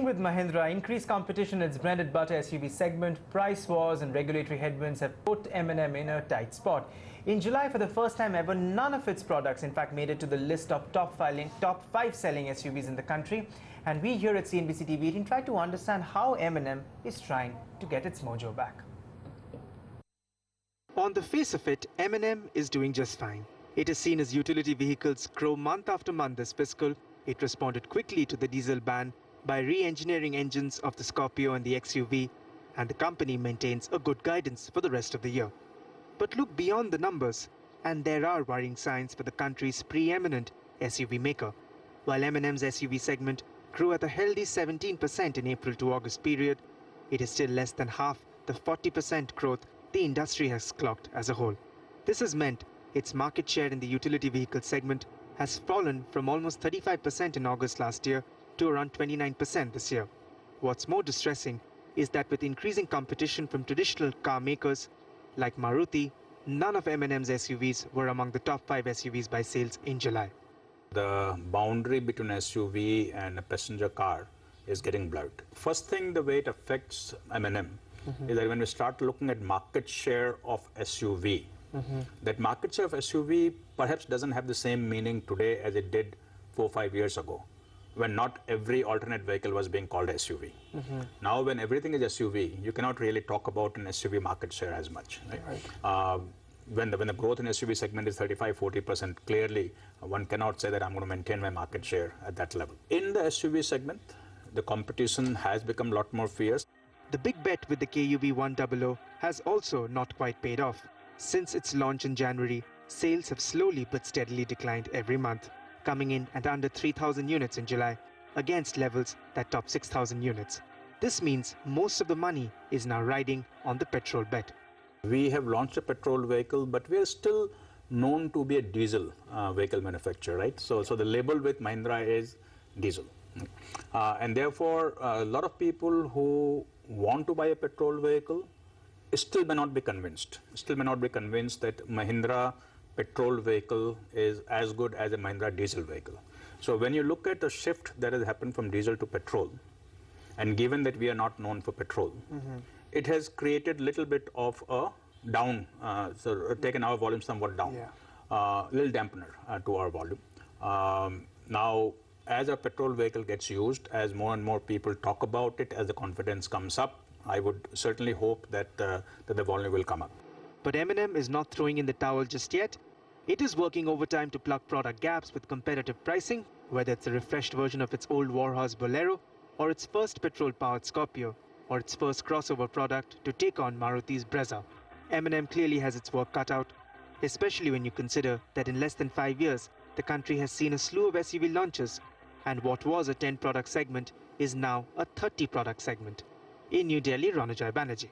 with Mahindra, increased competition in its bread and butter SUV segment, price wars and regulatory headwinds have put M&M in a tight spot. In July, for the first time ever, none of its products, in fact, made it to the list of top 5 selling SUVs in the country. And we here at CNBC TV18 try to understand how M&M is trying to get its mojo back. On the face of it, M&M is doing just fine. It has seen as utility vehicles grow month after month this fiscal. It responded quickly to the diesel ban by re-engineering engines of the Scorpio and the XUV, and the company maintains a good guidance for the rest of the year. But look beyond the numbers, and there are worrying signs for the country's preeminent SUV maker. While M&M's SUV segment grew at a healthy 17% in April to August period, it is still less than half the 40% growth the industry has clocked as a whole. This has meant its market share in the utility vehicle segment has fallen from almost 35% in August last year to around 29% this year. What's more distressing is that with increasing competition from traditional car makers like Maruti, none of M&M's SUVs were among the top 5 SUVs by sales in July. The boundary between SUV and a passenger car is getting blurred. First thing, the way it affects M&M is that when we start looking at market share of SUV, that market share of SUV perhaps doesn't have the same meaning today as it did 4 or 5 years ago, when not every alternate vehicle was being called SUV. Now when everything is SUV, you cannot really talk about an SUV market share as much. Right? When the growth in SUV segment is 35–40%, clearly one cannot say that I'm going to maintain my market share at that level. In the SUV segment, the competition has become a lot more fierce. The big bet with the KUV 100 has also not quite paid off. Since its launch in January, sales have slowly but steadily declined every month, coming in at under 3,000 units in July, against levels that top 6,000 units. This means most of the money is now riding on the petrol bet. We have launched a petrol vehicle, but we are still known to be a diesel vehicle manufacturer, right? So the label with Mahindra is diesel. And therefore, a lot of people who want to buy a petrol vehicle still may not be convinced that Mahindra petrol vehicle is as good as a Mahindra diesel vehicle. So when you look at the shift that has happened from diesel to petrol, and given that we are not known for petrol, it has created a little bit of a down, so taken our volume somewhat down, little dampener to our volume. Now, as a petrol vehicle gets used, as more and more people talk about it, as the confidence comes up, I would certainly hope that, that the volume will come up. But M&M is not throwing in the towel just yet. It is working overtime to plug product gaps with competitive pricing, whether it's a refreshed version of its old warhorse Bolero, or its first petrol-powered Scorpio, or its first crossover product to take on Maruti's Brezza. M&M clearly has its work cut out, especially when you consider that in less than 5 years, the country has seen a slew of SUV launches, and what was a 10-product segment is now a 30-product segment. In New Delhi, Ronojoy Banerjee.